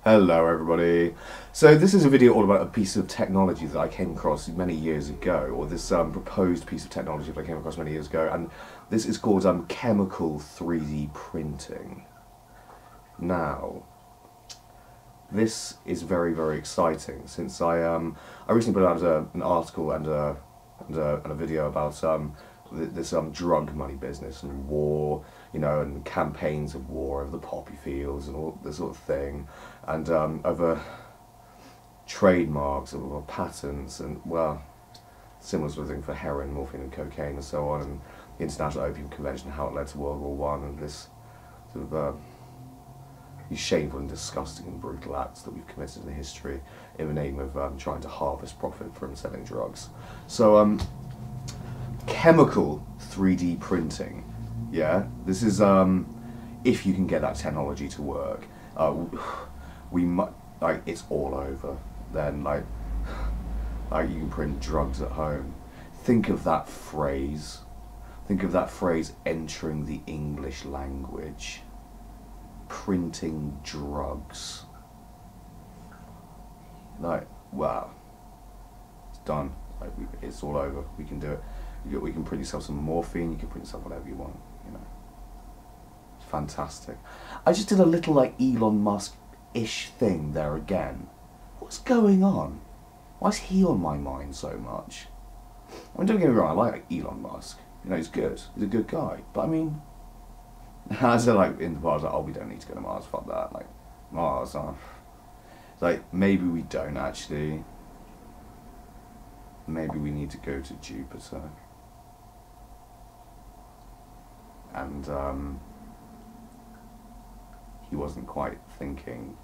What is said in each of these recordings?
Hello everybody. So this is a video all about a piece of technology that I came across many years ago, or this proposed piece of technology that I came across many years ago, and this is called chemical 3D printing. Now, this is very, very exciting since I recently put out an article and a video about this drug money business and war, you know, and campaigns of war over the poppy fields and all this sort of thing, and over trademarks, over patents, and well, similar sort of thing for heroin, morphine, and cocaine, and so on, and the International Opium Convention, how it led to World War One, and this sort of these shameful and disgusting and brutal acts that we've committed in history in the name of trying to harvest profit from selling drugs. So, chemical 3D printing, yeah, this is if you can get that technology to work. We like it's all over. Then like you can print drugs at home. Think of that phrase. Think of that phrase entering the English language. Printing drugs. Like, wow, it's done. Like it's all over. We can do it. We can print yourself some morphine. You can print yourself whatever you want. You know, it's fantastic. I just did a little like Elon Musk-ish thing there again. What's going on? Why is he on my mind so much? I mean, don't get me wrong. I like Elon Musk. You know, he's good. He's a good guy. But I mean, I said like in the past, like, oh, we don't need to go to Mars. Fuck that. Like Mars. It's like maybe we don't actually. Maybe we need to go to Jupiter. And he wasn't quite thinking,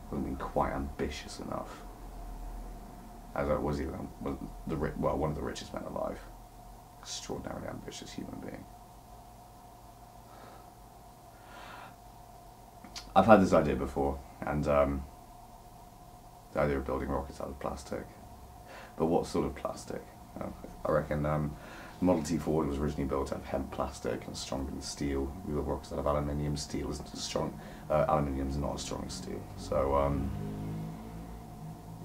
wasn't being quite ambitious enough. As was he, was one of the richest men alive. Extraordinarily ambitious human being. I've had this idea before, and the idea of building rockets out of plastic. But what sort of plastic? I reckon Model T Ford was originally built out of hemp plastic and stronger than steel. We build rockets out of aluminium. Steel isn't as strong. Aluminium is not as strong as steel. So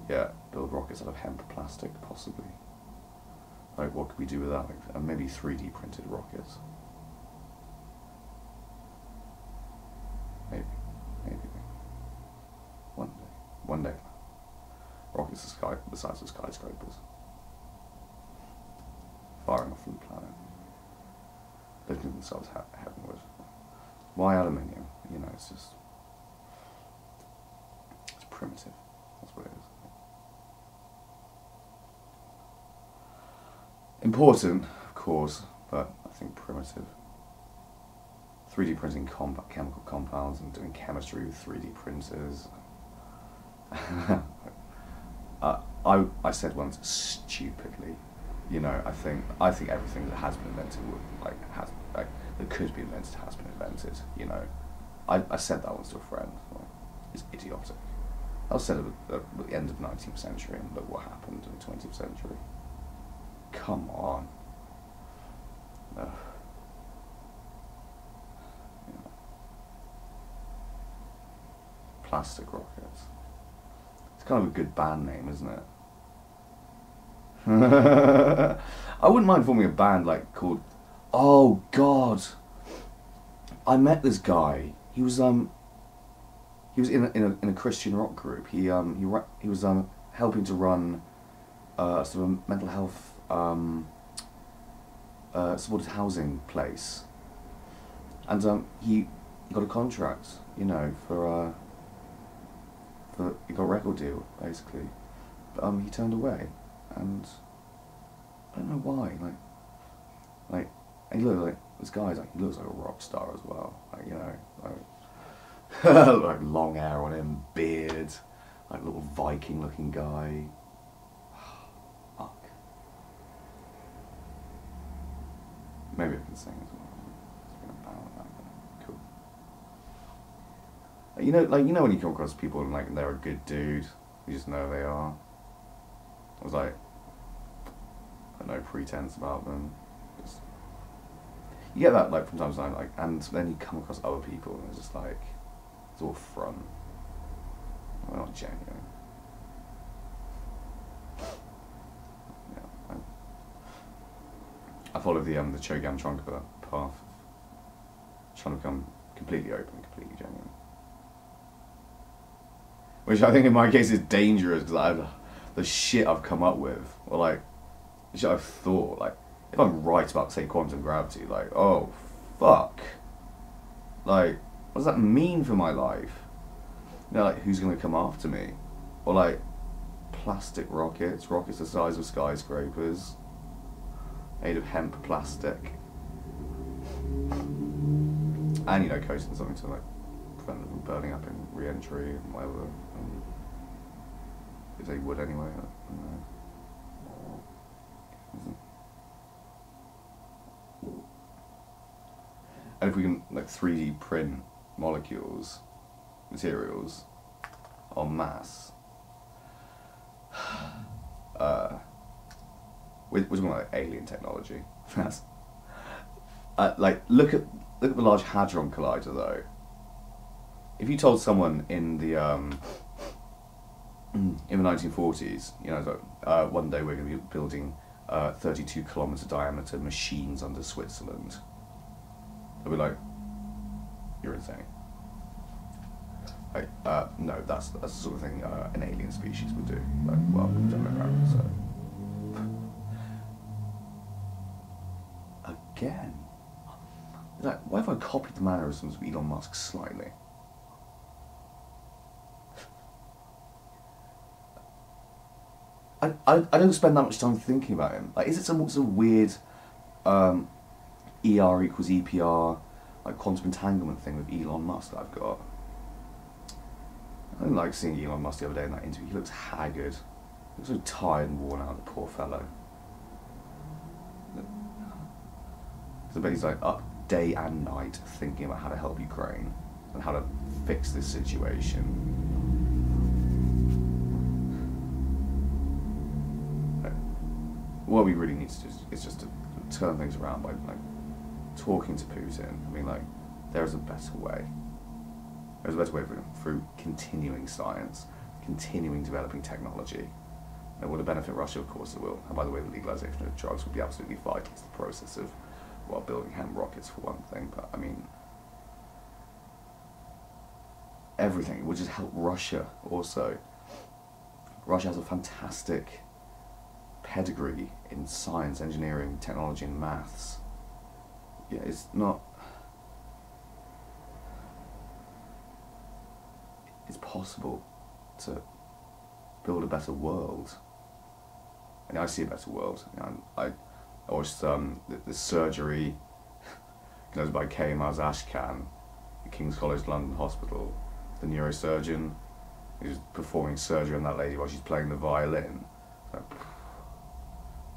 yeah, build rockets out of hemp plastic, possibly. Like, what could we do with that? Like, maybe 3D printed rockets. Maybe. One day. Rockets the size of skyscrapers. Far enough from the planet. Lifting themselves heavenward. Why aluminium? You know, it's primitive. That's what it is. Important, of course, but I think primitive. 3D printing chemical compounds and doing chemistry with 3D printers. I said once, stupidly, you know, I think everything that has been invented that could be invented has been invented. You know, I said that once to a friend. Like, it's idiotic. I said it at the end of the 19th century, and look what happened in the 20th century. Come on. Ugh. You know. Plastic rockets. It's kind of a good band name, isn't it? I wouldn't mind forming a band like called. Oh God! I met this guy. He was in a Christian rock group. He was helping to run sort of a mental health supported housing place, and he got a contract, you know, for he got a record deal basically, but he turned away, and I don't know why. Like he looks like this guy's like he looks like a rock star as well. Like, you know, like like long hair on him, beard, like little Viking looking guy. Fuck. Maybe I can sing as well. It's been a band like that. Cool. Like, you know when you come across people and like they're a good dude, you just know they are. I was like, no pretense about them. You get that like from time to time, like, and then you come across other people and it's just like, It's all front. We're not genuine. Yeah, I follow the Chogyam Trungpa path, trying to become completely open, completely genuine. Which I think in my case is dangerous, because the shit I've come up with, or like, the shit I've thought, like, if I'm right about, say, quantum gravity, like, oh, fuck. Like, what does that mean for my life? You know, like, who's going to come after me? Or, like, plastic rockets the size of skyscrapers, made of hemp plastic. And, you know, coating something to, like, prevent them from burning up in re-entry and whatever. If they would anyway, I don't know. And if we can, like, 3D print molecules, materials, en masse, we're talking about, like, alien technology. That's like, look at the Large Hadron Collider though. If you told someone in the 1940s, you know, one day we're going to be building 32-kilometer diameter machines under Switzerland, they'll be like, you're insane. Like, no, that's the sort of thing an alien species would do. Like, well, we've done it around, so. Again, like, why have I copied the mannerisms of Elon Musk slightly? I don't spend that much time thinking about him. Like, is it some sort of weird ER equals EPR, like, quantum entanglement thing with Elon Musk that I've got? I didn't like seeing Elon Musk the other day in that interview. He looks haggard. He looks so tired and worn out, the poor fellow. I bet he's like up day and night thinking about how to help Ukraine and how to fix this situation. What we really need to do is just to turn things around by, like, talking to Putin. I mean, like, there is a better way. There's a better way through continuing science, continuing developing technology. And will it benefit Russia? Of course it will. And by the way, the legalization of drugs would be absolutely vital to the process of, well, building hemp rockets for one thing. But I mean, everything. It would just help Russia also. Russia has a fantastic pedigree in science, engineering, technology, and maths. Yeah, it's not. It's possible to build a better world. And I see a better world. You know, I watched the surgery conducted by K.M.R. Ashkan at King's College London Hospital. The neurosurgeon who's performing surgery on that lady while she's playing the violin.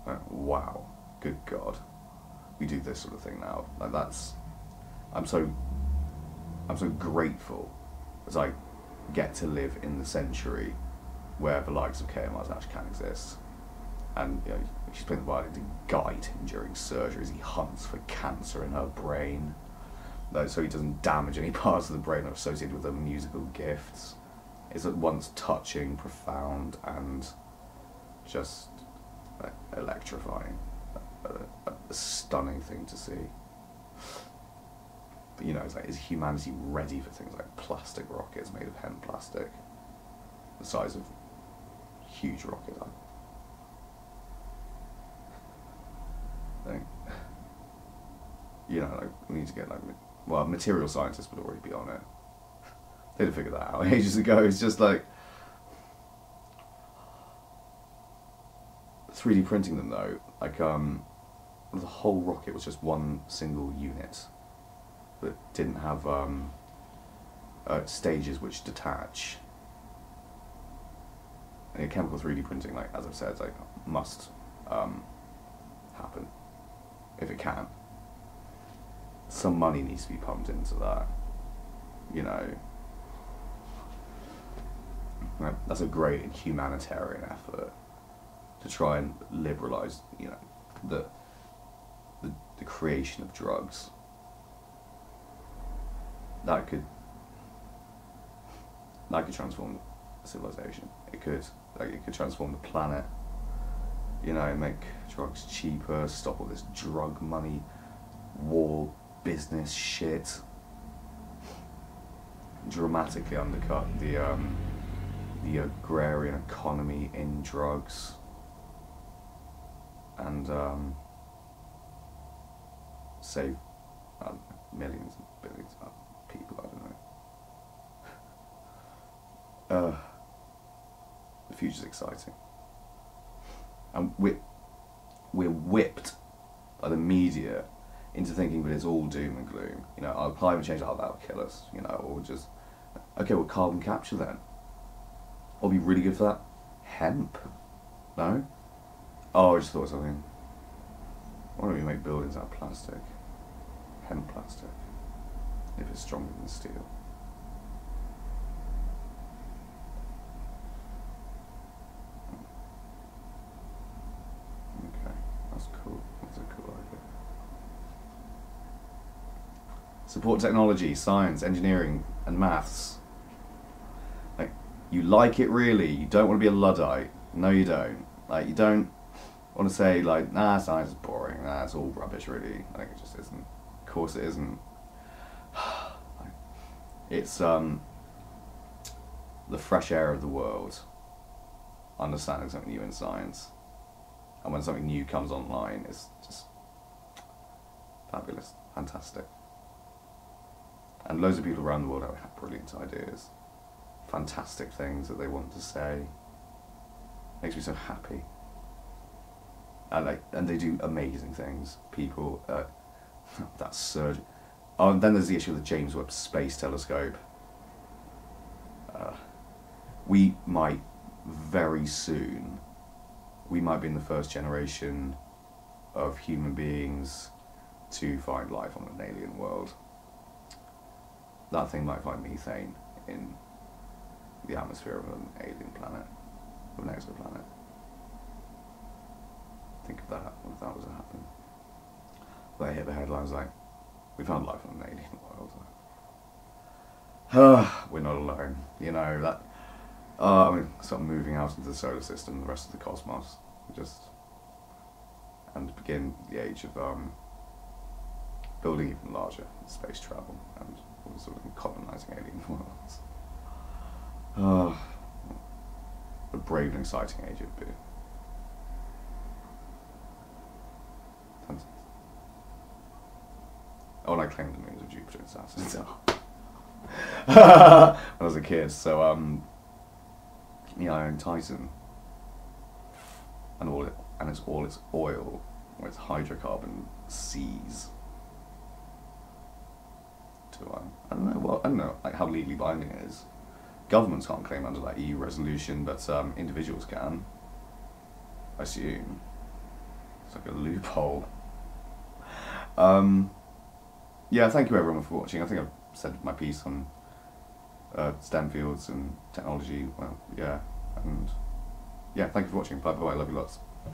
Like, wow, good God, we do this sort of thing now. Like, that's, I'm so grateful as I get to live in the century where the likes of K.M.R. Ashkan exists. And, you know, she's playing the violin to guide him during surgery as he hunts for cancer in her brain, so he doesn't damage any parts of the brain that are associated with her musical gifts. It's at once touching, profound, and just electrifying. A stunning thing to see. But, you know, it's like, is humanity ready for things like plastic rockets made of hemp plastic, the size of huge rockets? I think, you know, like, we need to get, like, well, material scientists would already be on it. They'd have figured that out ages ago. It's just like 3D printing them though. Like, the whole rocket was just one single unit that didn't have stages which detach. And chemical 3D printing, like, as I've said, like, must happen if it can. Some money needs to be pumped into that, you know. That's a great humanitarian effort to try and liberalise, you know, the creation of drugs. That could That could transform civilization. It could. Like, it could transform the planet. You know, make drugs cheaper, stop all this drug money, war, business shit. Dramatically undercut the agrarian economy in drugs. And save millions and billions of people, I don't know. The future's exciting. And we're whipped by the media into thinking that it's all doom and gloom. You know, oh, climate change, oh, that'll kill us, you know, or just, okay, well, carbon capture then. What'll be really good for that? Hemp? No? Oh, I just thought of something. Why don't we make buildings out of plastic? Hemp plastic. If it's stronger than steel. Okay, that's cool. That's a cool idea. Support technology, science, engineering, and maths. Like, you like it really. You don't want to be a Luddite. No, you don't. Like, you don't want to say, like, nah, science is boring. Nah, it's all rubbish, really. Like, it just isn't. Of course it isn't. It's the fresh air of the world. Understanding something new in science. And when something new comes online, it's just fabulous. Fantastic. And loads of people around the world have brilliant ideas. Fantastic things that they want to say. Makes me so happy. And they do amazing things. People, that surge. Oh, and then there's the issue of the James Webb Space Telescope. We might very soon, we might be in the first generation of human beings to find life on an alien world. That thing might find methane in the atmosphere of an alien planet, of an exoplanet. Think of that, what if that was to happen? They hit the headlines like, we found life on an alien world. We're not alone, you know, that, I mean, start moving out into the solar system, the rest of the cosmos, and begin the age of building even larger space travel and sort of colonising alien worlds. A brave and exciting age it would be. Oh, and I claimed the moons of Jupiter and Saturn when I was a kid, so yeah, I own Titan, and it's all its oil, or its hydrocarbon seas. I don't know. Well, I don't know like how legally binding it is. Governments can't claim under that EU resolution, but individuals can. I assume it's like a loophole. Yeah, thank you everyone for watching. I think I've said my piece on STEM fields and technology. Well, yeah, and yeah, thank you for watching. Bye bye. Love you lots.